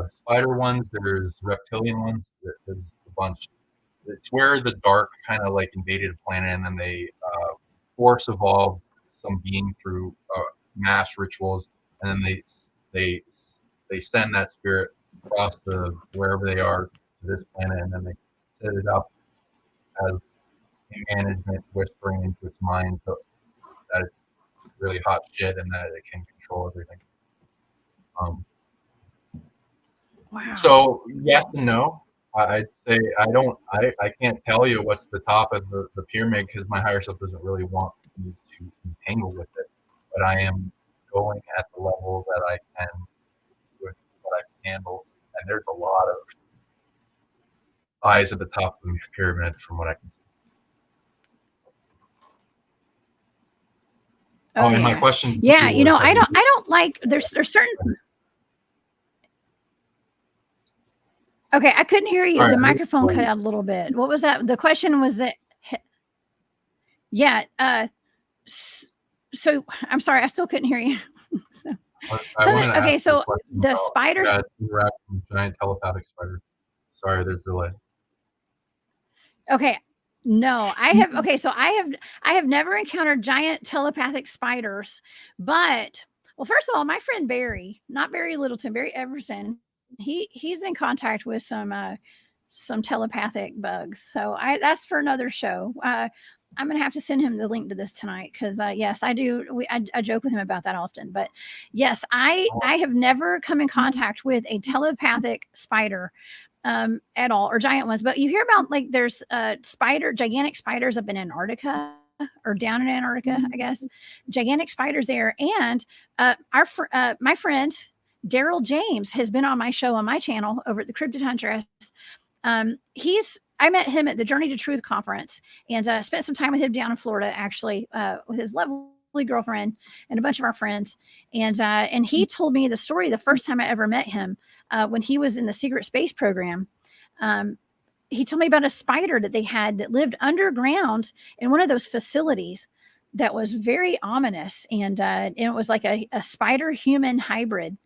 spider ones. There's reptilian ones. There's a bunch. It's where the dark kind of like invaded a planet, and then they force evolved some being through mass rituals, and then they send that spirit across the wherever they are to this planet, and then they set it up as a management whispering into its mind so that it's really hot shit and that it can control everything. Wow. So yes and no. I'd say I can't tell you what's the top of the pyramid because my higher self doesn't really want me to entangle with it. But I am going at the level that I can with what I can handle. And there's a lot of eyes at the top of the pyramid from what I can see. And my question. Yeah, I don't like there's certain. Okay, I couldn't hear you. The microphone cut out a little bit. What was that? The question was that. Yeah. So I'm sorry, I still couldn't hear you. So the spiders. Giant telepathic spider. Sorry, there's a delay. Okay. No, I have. Okay, so I have never encountered giant telepathic spiders, but first of all, my friend Barry, not Barry Littleton, Barry Everson, he's in contact with some telepathic bugs. So that's for another show. I'm gonna have to send him the link to this tonight because yes, I do. I joke with him about that often. But yes, I have never come in contact with a telepathic spider. at all, or giant ones. But you hear about like there's gigantic spiders up in Antarctica or down in Antarctica, I guess. Gigantic spiders there, and my friend Daryl James has been on my show on my channel over at the Cryptid Huntress. I met him at the Journey to Truth conference and spent some time with him down in Florida, actually, with his lovely girlfriend and a bunch of our friends. And he told me the story the first time I ever met him when he was in the secret space program. He told me about a spider that they had that lived underground in one of those facilities that was very ominous. And it was like a spider human hybrid.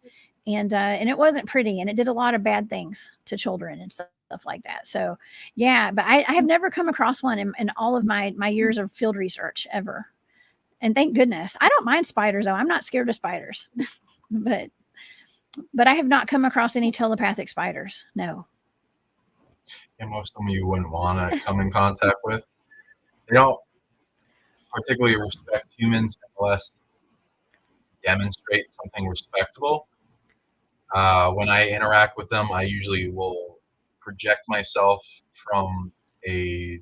And it wasn't pretty, and it did a lot of bad things to children and stuff like that. So yeah, but I have never come across one in all of my years of field research ever. And thank goodness. I don't mind spiders though. I'm not scared of spiders. but I have not come across any telepathic spiders. No. And most of them you wouldn't want to come in contact with. They don't particularly respect humans unless demonstrate something respectable. When I interact with them, I usually will project myself from a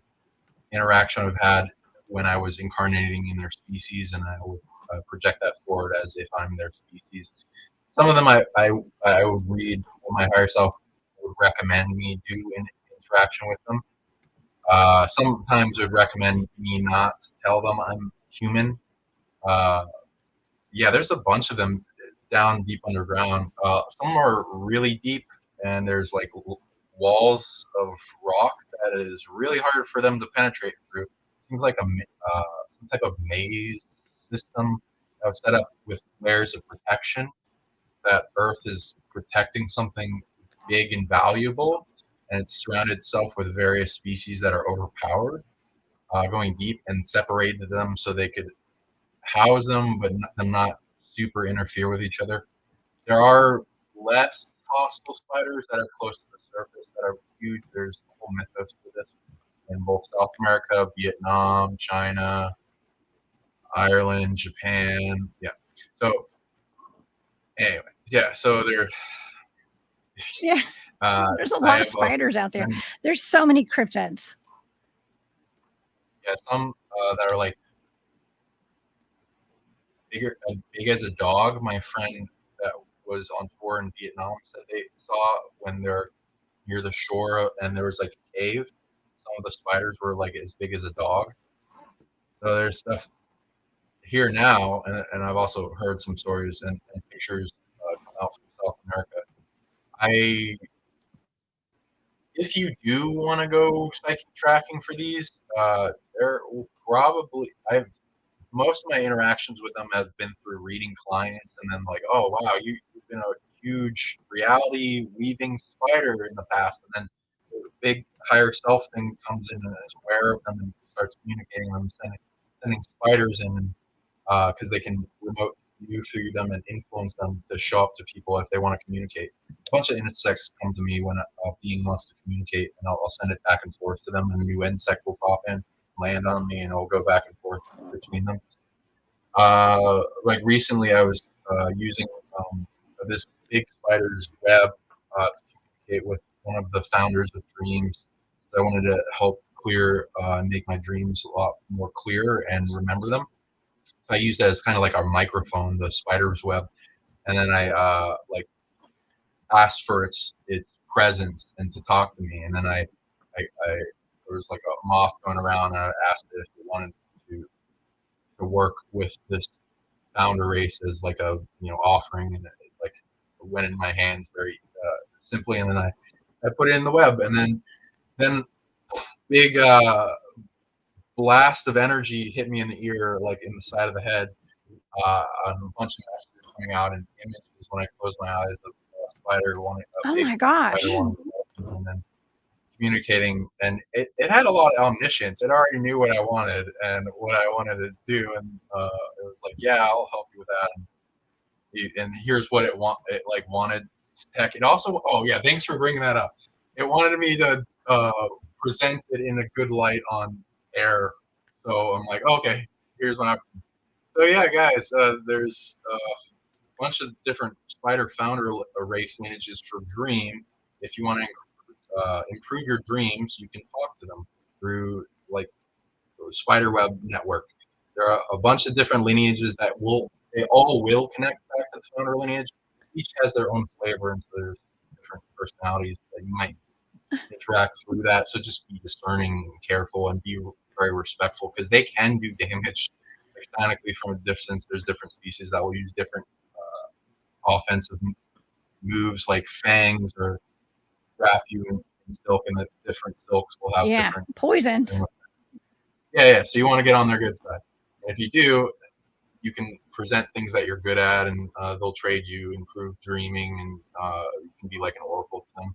interaction I've had when I was incarnating in their species, and I will project that forward as if I'm their species. Some of them I would read what my higher self would recommend me do in interaction with them. Sometimes it would recommend me not to tell them I'm human. Yeah, there's a bunch of them down deep underground. Some are really deep, and there's like walls of rock that is really hard for them to penetrate through. Seems like some type of maze system that was set up with layers of protection. That Earth is protecting something big and valuable, and it's surrounded itself with various species that are overpowered, going deep and separated them so they could house them, but them not super interfere with each other. There are less hostile spiders that are close to the surface that are huge. There's a whole mythos for this in both South America, Vietnam, China, Ireland, Japan. Yeah. So anyway, yeah. So there. Yeah. There's a lot of spiders out there. There's so many cryptids. Yeah, some that are like big as a dog. My friend that was on tour in Vietnam said they saw when they're near the shore and there was like a cave. Some of the spiders were like as big as a dog. So there's stuff here now, and I've also heard some stories and pictures come out from South America. If you do want to go psychic tracking for these, there will probably most of my interactions with them have been through reading clients and then like, oh wow, you've been a huge reality weaving spider in the past, and then the big higher self thing comes in and is aware of them and starts communicating them, sending spiders in because they can remote view through them and influence them to show up to people if they want to communicate. A bunch of insects come to me when a being wants to communicate, and I'll send it back and forth to them, and a new insect will pop in, land on me, and it'll go back and forth between them. Like recently, I was using this big spider's web to communicate with one of the founders of Dreams. So I wanted to help clear and make my dreams a lot more clear and remember them. So I used it as kind of like a microphone, the spider's web, and then I like asked for its presence and to talk to me. And then I there was like a moth going around, and I asked it if it wanted to work with this founder race as like a offering, and it like went in my hands very simply, and then I put it in the web, and then big blast of energy hit me in the ear, like in the side of the head, a bunch of messages coming out in images when I closed my eyes of a spider wanting oh my gosh, and then communicating, and it had a lot of omniscience. It already knew what I wanted and what I wanted to do, and it was like, yeah, I'll help you with that. And here's what it wanted tech. It also, oh yeah, thanks for bringing that up. It wanted me to present it in a good light on air. So I'm like, okay, here's my opportunity. So yeah, guys, there's a bunch of different spider founder race lineages for Dream. If you want to improve your dreams, you can talk to them through like the spiderweb network. There are a bunch of different lineages that they all will connect back to the founder lineage. Each has their own flavor, and so there's different personalities that you might interact through that. So just be discerning and careful, and be very respectful, because they can do damage like psionically from a distance. There's different species that will use different offensive moves, like fangs, or wrap you in silk, and the different silks will have different poisons. Yeah. So you want to get on their good side. And if you do, you can present things that you're good at, and they'll trade you improved dreaming, and you can be like an oracle to them.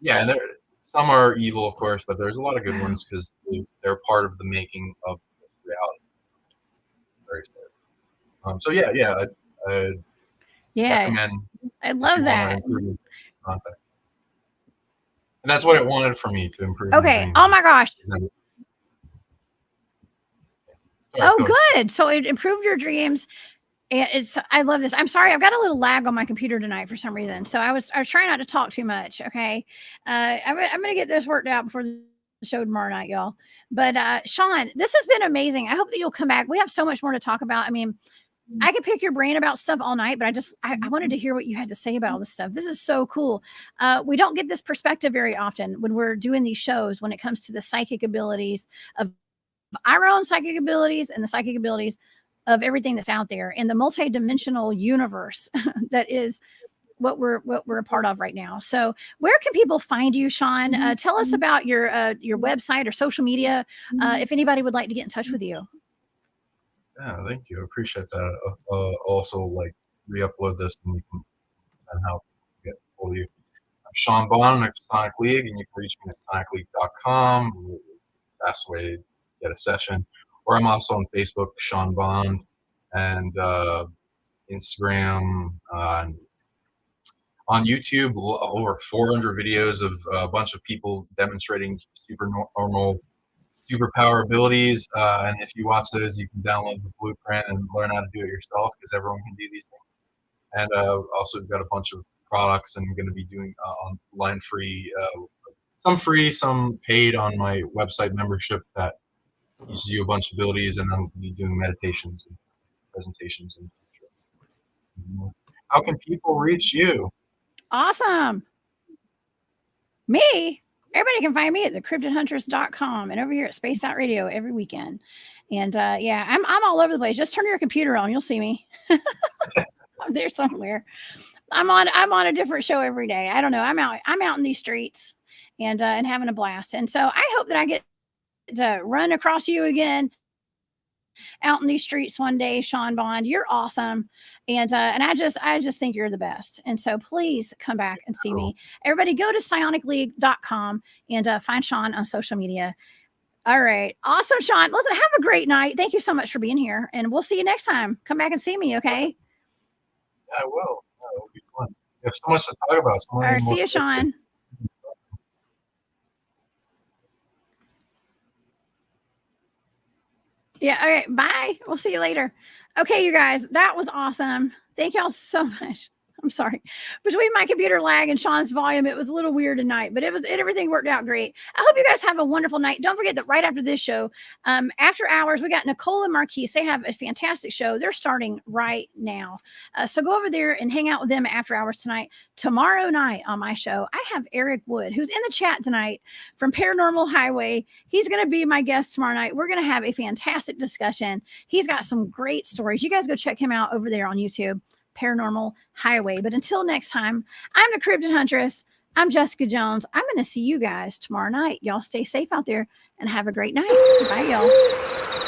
And some are evil, of course, but there's a lot of good ones, because they're part of the making of reality. Very sad. So I recommend. I love that. Contact. And that's what it wanted for me, to improve. Okay. Oh my gosh. Good. So it improved your dreams. And I love this. I'm sorry, I've got a little lag on my computer tonight for some reason. So I was trying not to talk too much. Okay. I'm going to get this worked out before the show tomorrow night, y'all. But Sean, this has been amazing. I hope that you'll come back. We have so much more to talk about. I mean, I could pick your brain about stuff all night, but I wanted to hear what you had to say about all this stuff. This is so cool. We don't get this perspective very often when we're doing these shows, when it comes to the psychic abilities of our own psychic abilities and the psychic abilities of everything that's out there in the multidimensional universe that is what we're a part of right now. So where can people find you, Sean? Tell us about your website or social media, if anybody would like to get in touch with you. Yeah, thank you. I appreciate that. Also, like, re-upload this, and we can help get hold of you. I'm Sean Bond at Psionic League, and you can reach me at psionicleague.com. Fast way to get a session. Or I'm also on Facebook, Sean Bond, and Instagram. On YouTube, over 400 videos of a bunch of people demonstrating superpower abilities, and if you watch those, you can download the blueprint and learn how to do it yourself, because everyone can do these things. And also, we've got a bunch of products, and I'm going to be doing online free, some paid on my website membership that teaches you a bunch of abilities, and I'll be doing meditations and presentations in the future. How can people reach you? Awesome. Me? Everybody can find me at thecryptidhuntress.com and over here at Spaced Out Radio every weekend. And I'm all over the place. Just turn your computer on. You'll see me. I'm there somewhere. I'm on a different show every day. I don't know. I'm out in these streets and having a blast. And so I hope that I get to run across you again out in these streets one day, Sean Bond. You're awesome. And I just think you're the best. And so please come back and see me. Everybody go to psionicleague.com and find Sean on social media. All right. Awesome, Sean. Listen, have a great night. Thank you so much for being here. And we'll see you next time. Come back and see me, okay? Yeah, I will. It'll be fun. We have so much to talk about. All right. See you, Sean. Yeah. All right. Bye. We'll see you later. Okay, you guys, that was awesome. Thank y'all so much. I'm sorry. Between my computer lag and Sean's volume, it was a little weird tonight, but everything worked out great. I hope you guys have a wonderful night. Don't forget that right after this show, after hours, we got Nicole and Marquise. They have a fantastic show. They're starting right now. So go over there and hang out with them after hours tonight. Tomorrow night on my show, I have Eric Wood, who's in the chat tonight from Paranormal Highway. He's going to be my guest tomorrow night. We're going to have a fantastic discussion. He's got some great stories. You guys go check him out over there on YouTube. Paranormal Highway. But until next time, I'm the Cryptid Huntress. I'm Jessica Jones. I'm going to see you guys tomorrow night. Y'all stay safe out there and have a great night. Bye, y'all.